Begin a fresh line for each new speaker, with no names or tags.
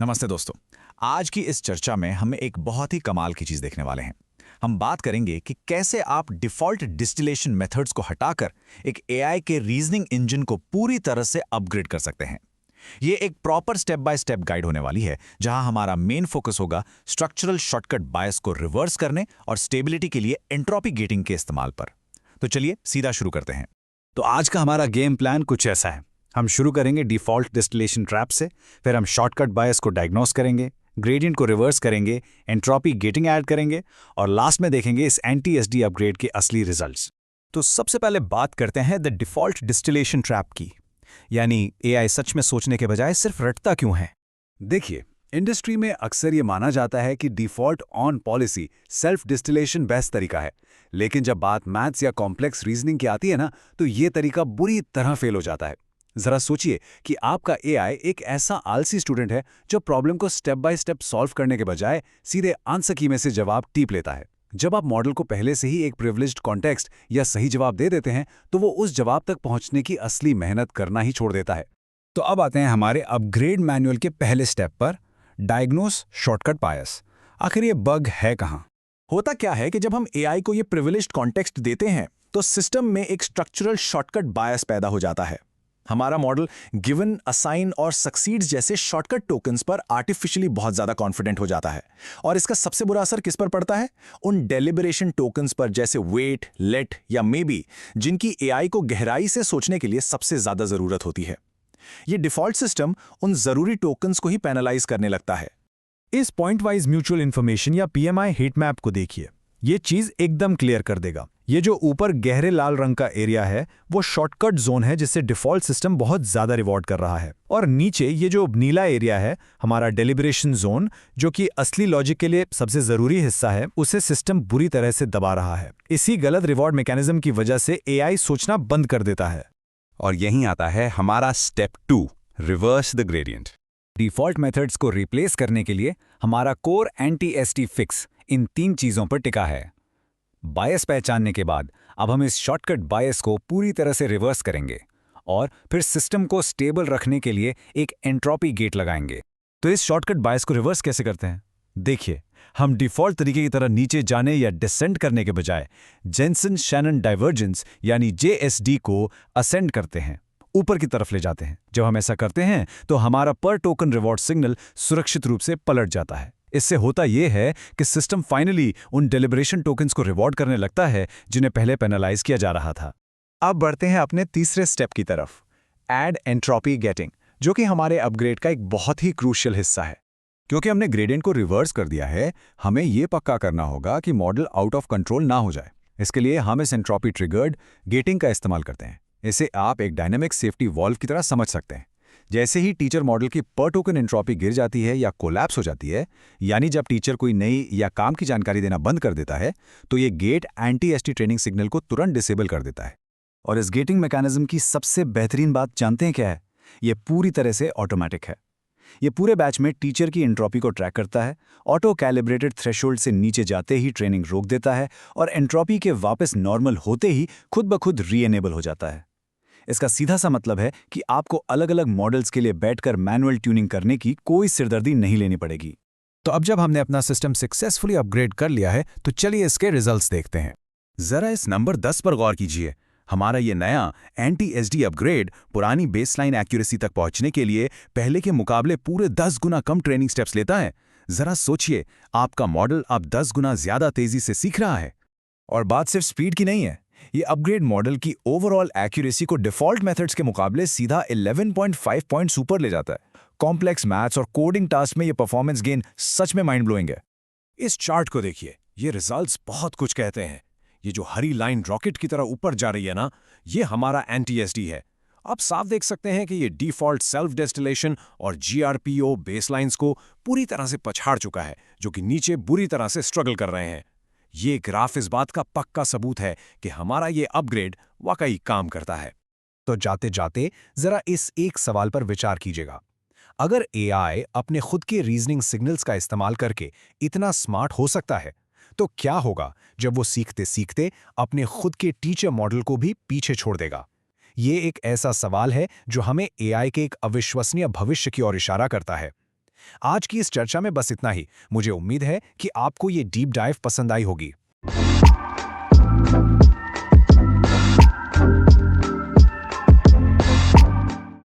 नमस्ते दोस्तों। आज की इस चर्चा में हम एक बहुत ही कमाल की चीज देखने वाले हैं। हम बात करेंगे कि कैसे आप डिफॉल्ट डिस्टिलेशन मेथड्स को हटाकर एक एआई के रीजनिंग इंजन को पूरी तरह से अपग्रेड कर सकते हैं। ये एक proper step by step guide होने वाली है, जहां हमारा मेन फोकस होगा स्ट्रक्चरल शॉर्टकट बायस को रिवर्स करने और स्टेबिलिटी के लिए एंट्रोपी गेटिंग के इस्तेमाल पर। तो चलिए सीधा शुरू करते हैं।
तो आज का हमारा गेम प्लान कुछ ऐसा है। हम शुरू करेंगे डिफ़ॉल्ट डिस्टिलेशन ट्रैप से, फिर हम शॉर्टकट बायस को डायग्नोस करेंगे, ग्रेडियंट को रिवर्स करेंगे, एंट्रोपी गेटिंग ऐड करेंगे और लास्ट में देखेंगे इस एंटी एसडी अपग्रेड के असली रिजल्ट्स। तो सबसे पहले बात करते हैं द डिफ़ॉल्ट डिस्टिलेशन ट्रैप की, यानी एआई सच में सोचने के बजाय सिर्फ रटता क्यों है। देखिए, इंडस्ट्री में अक्सर ये माना जाता है कि default on policy self distillation best तरीका है, लेकिन जब बात मैथ्स या कॉम्प्लेक्स रीजनिंग की आती है ना, तो ये तरीका बुरी तरह फेल हो जाता है। जरा सोचिए कि आपका एआई एक ऐसा आलसी स्टूडेंट है जो प्रॉब्लम को स्टेप बाय स्टेप सॉल्व करने के बजाय सीधे आंसर की में से जवाब टीप लेता है। जब आप मॉडल को पहले से ही एक प्रिविलेज्ड कॉन्टेक्स्ट या सही जवाब दे देते हैं, तो वो उस जवाब तक पहुंचने की असली मेहनत करना ही छोड़ देता है। तो अब आते हैं हमारे अपग्रेड मैनुअल के पहले स्टेप पर, डायग्नोस शॉर्टकट बायस। आखिर ये बग है कहाँ?
होता क्या है कि जब हम एआई को ये प्रिविलेज्ड कॉन्टेक्स्ट देते हैं, तो सिस्टम में एक स्ट्रक्चरल शॉर्टकट बायस पैदा हो जाता है। हमारा मॉडल गिवन, असाइन और सक्सीड्स जैसे शॉर्टकट टोकन्स पर आर्टिफिशियली बहुत ज्यादा कॉन्फिडेंट हो जाता है। और इसका सबसे बुरा असर किस पर पड़ता है? उन डेलिबरेशन टोकन्स पर, जैसे वेट, लेट या मे बी, जिनकी एआई को गहराई से सोचने के लिए सबसे ज्यादा जरूरत होती है। ये डिफॉल्ट सिस्टम उन जरूरी टोकन्स को ही पेनलाइज करने लगता है।
इस पॉइंट वाइज म्यूचुअल इन्फॉर्मेशन या पीएमआई हीट मैप को देखिए। ये चीज एकदम क्लियर कर देगा। ये जो ऊपर गहरे लाल रंग का एरिया है, वो शॉर्टकट जोन है जिससे डिफॉल्ट सिस्टम बहुत ज्यादा रिवॉर्ड कर रहा है। और नीचे ये जो नीला एरिया है, हमारा डेलिब्रेशन जोन, जो कि असली लॉजिक के लिए सबसे जरूरी हिस्सा है, उसे सिस्टम बुरी तरह से दबा रहा है। इसी गलत रिवॉर्ड मैकेनिज्म की वजह से एआई सोचना बंद कर देता है।
और यहीं आता है हमारा step 2, reverse the gradient.
Default methods को रिप्लेस करने के लिए हमारा core anti ST fix in 3 चीजों पर टिका है। बायस पहचानने के बाद अब हम इस शॉर्टकट बायस को पूरी तरह से रिवर्स करेंगे और फिर सिस्टम को स्टेबल रखने के लिए एक एंट्रोपी गेट लगाएंगे। तो इस शॉर्टकट बायस को रिवर्स कैसे करते हैं? देखिए, हम डिफॉल्ट तरीके की तरह नीचे जाने या डिसेंड करने के बजाय जेंसन शैनन डाइवर्जेंस यानी जेएसडी को असेंड करते हैं, ऊपर की तरफ ले जाते हैं। जब हम ऐसा करते हैं तो हमारा पर टोकन रिवॉर्ड सिग्नल सुरक्षित रूप से पलट जाता है। इससे होता यह है कि सिस्टम फाइनली उन डेलिब्रेशन टोकन्स को रिवॉर्ड करने लगता है जिन्हें पहले पेनलाइज किया जा रहा था। अब बढ़ते हैं अपने तीसरे स्टेप की तरफ, ऐड एंट्रोपी गेटिंग, जो कि हमारे अपग्रेड का एक बहुत ही क्रूशियल हिस्सा है। क्योंकि हमने ग्रेडियंट को रिवर्स कर दिया है, हमें यह पक्का करना होगा कि मॉडल आउट ऑफ कंट्रोल ना हो जाए। इसके लिए हम इस एंट्रोपी ट्रिगर्ड गेटिंग का इस्तेमाल करते हैं। इसे आप एक डायनेमिक सेफ्टी वॉल्व की तरह समझ सकते हैं। जैसे ही टीचर मॉडल की पर टोकन एंट्रोपी गिर जाती है या कोलैप्स हो जाती है, यानी जब टीचर कोई नई या काम की जानकारी देना बंद कर देता है, तो ये gate anti ST training signal को तुरंत डिसेबल कर देता है। और इस गेटिंग मैकेनिज्म की सबसे बेहतरीन बात जानते हैं क्या है? ये पूरी तरह से ऑटोमेटिक है। ये पूरे बैच में टीचर की एंट्रोपी को ट्रैक करता है, ऑटो कैलिब्रेटेड थ्रेशोल्ड से नीचे जाते ही ट्रेनिंग रोक देता है और एंट्रोपी के वापस नॉर्मल होते ही खुद ब खुद री-एनेबल हो जाता है। इसका सीधा सा मतलब है कि आपको अलग अलग मॉडल्स के लिए बैठकर मैनुअल ट्यूनिंग करने की कोई सिरदर्दी नहीं लेनी पड़ेगी। तो अब जब हमने अपना सिस्टम सक्सेसफुली अपग्रेड कर लिया है, तो चलिए इसके रिजल्ट्स देखते हैं।
जरा इस नंबर 10 पर गौर कीजिए। हमारा ये नया एंटी एसडी अपग्रेड पुरानी बेसलाइन एक्यूरेसी तक पहुंचने के लिए पहले के मुकाबले पूरे 10 गुना कम ट्रेनिंग स्टेप्स लेता है। जरा सोचिए, आपका मॉडल अब 10 गुना ज्यादा तेजी से सीख रहा है।
और बात सिर्फ स्पीड की नहीं है, ये अपग्रेड मॉडल की ओवरऑल एक्यूरेसी को डिफॉल्ट मेथड्स के मुकाबले सीधा 11.5 पॉइंट्स ऊपर ले जाता है। कॉम्प्लेक्स मैथ्स और कोडिंग टास्क में ये परफॉर्मेंस गेन सच में माइंड ब्लोइंग है।
इस चार्ट को देखिए, ये रिजल्ट्स बहुत कुछ कहते हैं। ये जो हरी लाइन रॉकेट की तरह ऊपर जा रही है ना, ये हमारा एंटी एसडी है। आप साफ देख सकते हैं कि ये डिफॉल्ट सेल्फ डेस्टिलेशन और जीआरपीओ बेसलाइंस को पूरी तरह से पछाड़ चुका है, जो कि नीचे बुरी तरह से स्ट्रगल कर रहे हैं। ये ग्राफ इस बात का पक्का सबूत है कि हमारा ये अपग्रेड वाकई काम करता है।
तो जाते जाते जरा इस एक सवाल पर विचार कीजिएगा। अगर एआई अपने खुद के रीजनिंग सिग्नल्स का इस्तेमाल करके इतना स्मार्ट हो सकता है, तो क्या होगा जब वो सीखते सीखते अपने खुद के टीचर मॉडल को भी पीछे छोड़ देगा? ये एक ऐसा सवाल है जो हमें एआई के एक अविश्वसनीय भविष्य की ओर इशारा करता है।
आज की इस चर्चा में बस इतना ही। मुझे उम्मीद है कि आपको ये डीप डाइव पसंद आई होगी।